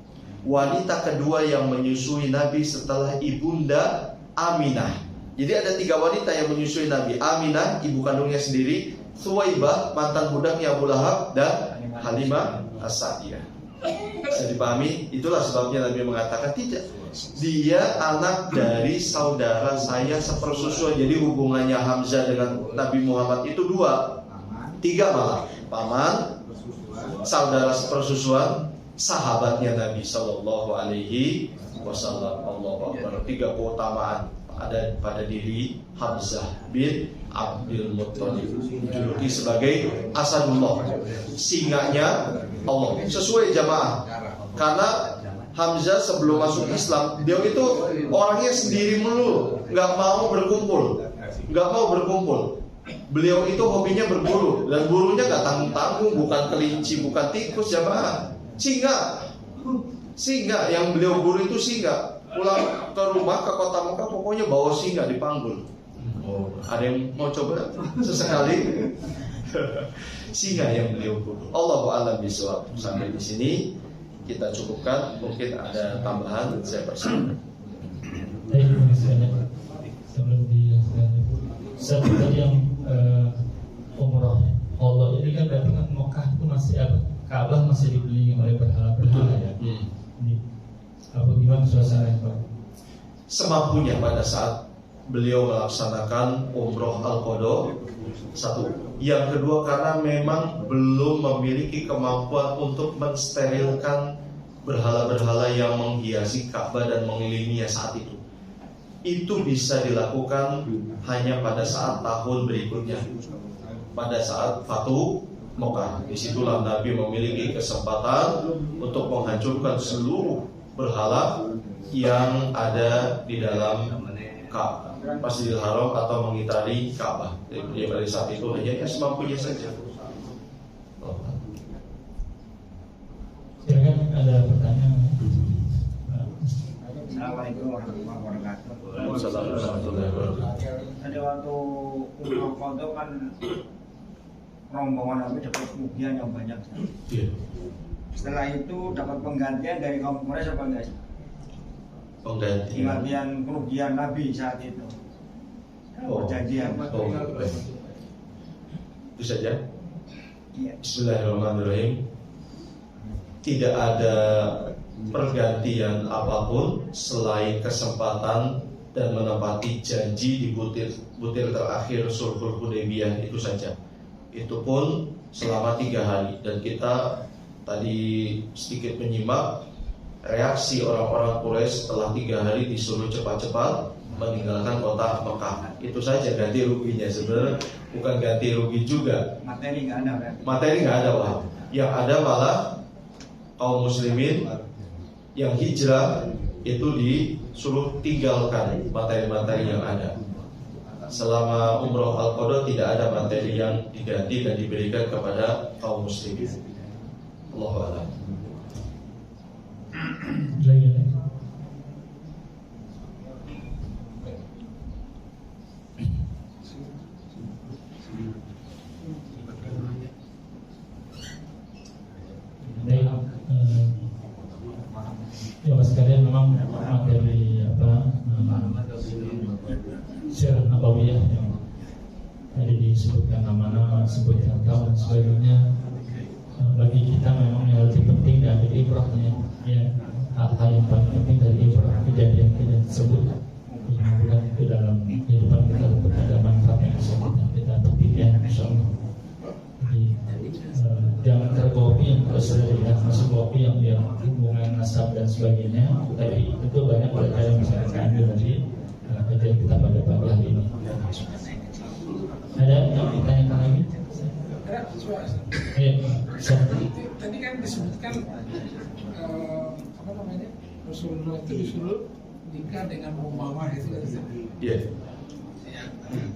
Wanita kedua yang menyusui Nabi setelah ibunda Aminah. Jadi ada tiga wanita yang menyusui Nabi. Aminah, ibu kandungnya sendiri, Thuwaibah, mantan budaknya Abu Lahab, dan Halimah As-Sa'diyah. Bisa dipahami? Itulah sebabnya Nabi mengatakan tidak, dia anak dari saudara saya sepersusuan. Jadi hubungannya Hamzah dengan Nabi Muhammad itu dua, tiga malah. Paman, saudara sepersusuan, sahabatnya Nabi Sallallahu Alaihi Wasallam. Allahu Akbar. Tiga keutamaan ada pada diri Hamzah bin Abdul Muttalib, dijuluki sebagai Asadullah, singanya Allah. Sesuai jamaah, karena Hamzah sebelum masuk Islam, dia itu orangnya sendiri melulu, nggak mau berkumpul. Beliau itu hobinya berburu, dan burunya nggak tanggung-tanggung, bukan kelinci, bukan tikus jamaah, singa. Yang beliau buru itu singa. Pulang ke rumah, ke kota Mekah, pokoknya bawa singa dipanggul. Oh, ada yang mau coba sesekali? Singa yang beliau kudu. Allahu a'lam bishawab. Sampai di sini kita cukupkan. Mungkin ada tambahan saya persilakan. Sebelum satu tadi yang umroh Allah ini kan berarti kan Mekah itu masih apa? Ka'bah masih dibeli oleh berhala-berhala ya. Ini apa gimana suasana itu? Semampunya pada saat beliau melaksanakan umroh al-qada, satu. Yang kedua karena memang belum memiliki kemampuan untuk mensterilkan berhala-berhala yang menghiasi Ka'bah dan mengelilinginya saat itu. Itu bisa dilakukan hanya pada saat tahun berikutnya, pada saat Fatu Mekah. Disitulah Nabi memiliki kesempatan untuk menghancurkan seluruh berhala yang ada di dalam Masjidil Haram atau mengitari Ka'bah. Jadi pada saat itu hanya semampunya saja. Silakan ada pertanyaan. Assalamualaikum warahmatullahi wabarakatuh. Waalaikumsalam warahmatullahi wabarakatuh. Tadi waktu umroh qada kan rombongan Nabi dapat kerugian yang banyak. Iya. Setelah itu dapat penggantian dari kaum Quraisy apa enggak? Penggantian kerugian Nabi saat itu. Perjanjian. Baik. Itu saja. Iya. Bismillahirrahmanirrahim. Tidak ada pergantian apapun selain kesempatan dan menepati janji di butir terakhir Sulhul Hudaybiyah itu saja. Itu pun selama 3 hari. Dan kita tadi sedikit menyimak reaksi orang-orang Quraisy setelah 3 hari disuruh cepat-cepat meninggalkan kota Mekah. Itu saja ganti ruginya. Sebenarnya bukan ganti rugi juga. Materi nggak ada berarti. Materi nggak ada, Wah. Yang ada malah kaum muslimin yang hijrah itu disuruh tinggalkan materi-materi yang ada. Selama umroh al-qada tidak ada materi yang diganti dan diberikan kepada kaum muslimin. Allahu a'lam. Ya Mas sekalian, memang materi sirah nabawiyah yang tadi disebutkan nama-nama, sebutkan tahun dan sebagainya, bagi kita memang yang lebih penting dari ibrahnya, ya hal-hal yang paling penting dari ibrah, kejadian-kejadian tersebut yang bukan itu dalam kehidupan kita untuk ada manfaat yang bisa kita petik ya, insyaallah. Jadi jangan tergopi yang tidak masuk gopi yang dia hubungan nasab dan sebagainya, tapi itu banyak mereka yang bisa kita ambil dari kajian kita pada pagi hari ini. Ada yang ditanyakan lagi? Ya, tadi kan disebutkan Rasulullah itu disuruh nikah dengan Umamah itu kan? Iya.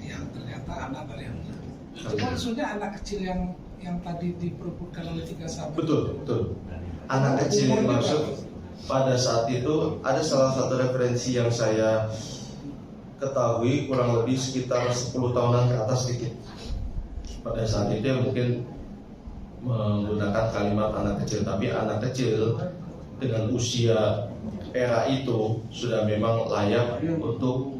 Yang ternyata anak dari yang maksudnya anak kecil yang tadi diperebutkan oleh 3 sahabat. Betul. Anak kecil yang maksud pada saat itu ada salah satu referensi yang saya ketahui kurang lebih sekitar 10 tahunan ke atas sedikit. Pada saat itu mungkin menggunakan kalimat anak kecil, tapi anak kecil dengan usia era itu sudah memang layak untuk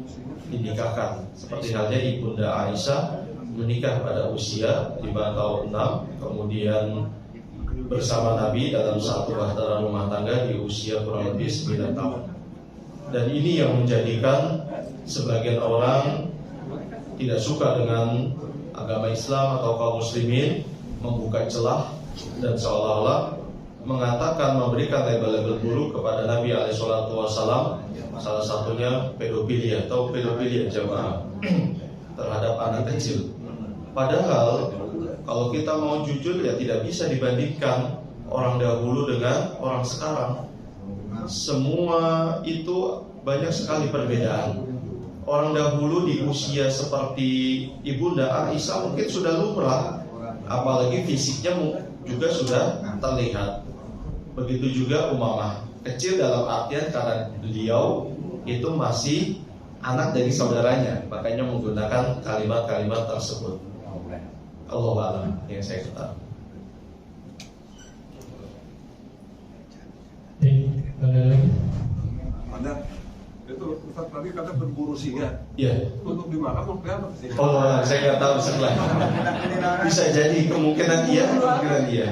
dinikahkan. Seperti halnya Ibunda Aisyah menikah pada usia 5 tahun 6, kemudian bersama Nabi dalam satu bahtera rumah tangga di usia kurang lebih 9 tahun. Dan ini yang menjadikan sebagian orang tidak suka dengan agama Islam atau kaum muslimin membuka celah dan seolah-olah mengatakan, memberikan label-label buruk kepada Nabi SAW, salah satunya pedofilia atau pedofilia jamaah terhadap anak kecil. Padahal kalau kita mau jujur ya tidak bisa dibandingkan orang dahulu dengan orang sekarang. Semua itu banyak sekali perbedaan. Orang dahulu di usia seperti Ibunda Aisyah mungkin sudah lumrah, apalagi fisiknya juga sudah terlihat. Begitu juga Umamah, kecil dalam artian karena beliau itu masih anak dari saudaranya, makanya menggunakan kalimat-kalimat tersebut. Allahu a'lam yang saya ketahui. Ada lagi? Ada itu Ustaz tadi kata berburu singa. Iya. Untuk dimakan untuk apa sih? Oh, saya nggak tahu sebelah. Bisa jadi kemungkinan iya, kemungkinan iya,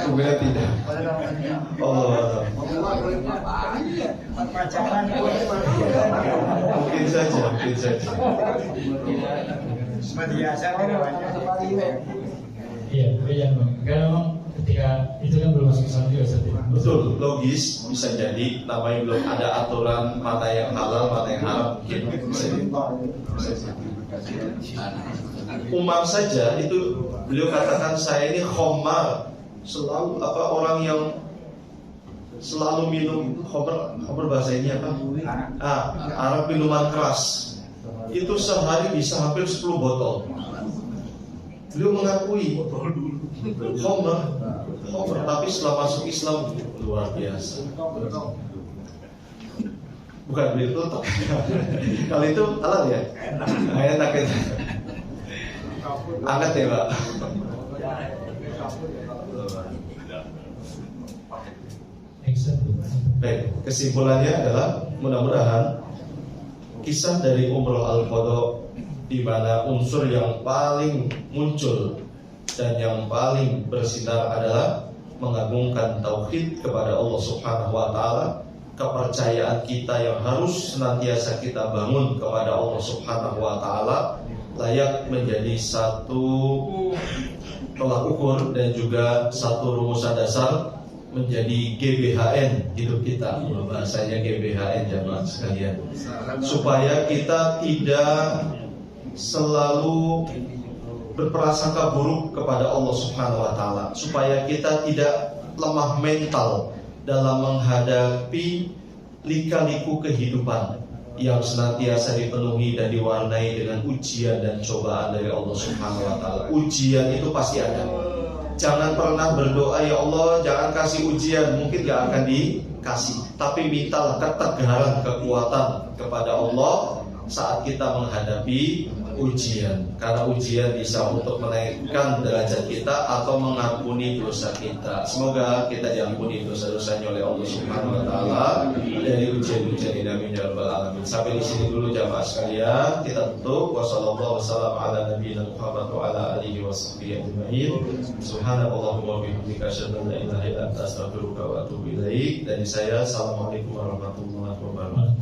kemungkinan tidak. Allah. Mungkin saja, mungkin saja. Seperti biasa tidak banyak. Iya, beda bang. Karena memang ketika itu kan belum masuk Islam juga Ustaz. Betul, logis bisa jadi namanya belum ada aturan mana yang halal, mana yang haram. Bisa jadi. Umar saja itu beliau katakan saya ini khomar, selalu orang yang selalu minum khomer bahasa ini apa? Arab minuman keras. Itu sehari bisa hampir 10 botol. Beliau mengakui khomer, tapi setelah masuk Islam luar biasa. Bukan beli tutup. Kalau itu halal ya? Enak itu. Anget ya Pak. Baik, kesimpulannya adalah mudah-mudahan kisah dari Umroh Al-Qadha, di mana unsur yang paling muncul dan yang paling bersinar adalah mengagungkan tauhid kepada Allah Subhanahu wa taala, kepercayaan kita yang harus senantiasa kita bangun kepada Allah Subhanahu wa taala layak menjadi satu tolak ukur dan juga satu rumusan dasar menjadi GBHN hidup kita. Bahasanya GBHN jamaah sekalian, supaya kita tidak selalu berprasangka buruk kepada Allah Subhanahu wa taala, supaya kita tidak lemah mental dalam menghadapi lika-liku kehidupan yang senantiasa dipenuhi dan diwarnai dengan ujian dan cobaan dari Allah Subhanahu wa taala. Ujian itu pasti ada. Jangan pernah berdoa, ya Allah jangan kasih ujian, mungkin gak akan dikasih. Tapi mintalah ketegaran, kekuatan kepada Allah saat kita menghadapi ujian. Karena ujian bisa untuk menaikkan derajat kita atau mengampuni dosa kita. Semoga kita diampuni dosa-dosanya oleh Allah Subhanahu wa taala dari ujian-ujian ini, amin ya rabbal alamin. Sampai di sini dulu jamaah sekalian, kita tutup. Wassallallahu wasallam ala nabiyina Muhammad wa ala alihi washabbihi ajmain. Subhanallahumma wa bihamdika asyhadu an la ilaha illa anta astaghfiruka wa atubu ilaik. Dari saya, assalamualaikum warahmatullahi wabarakatuh.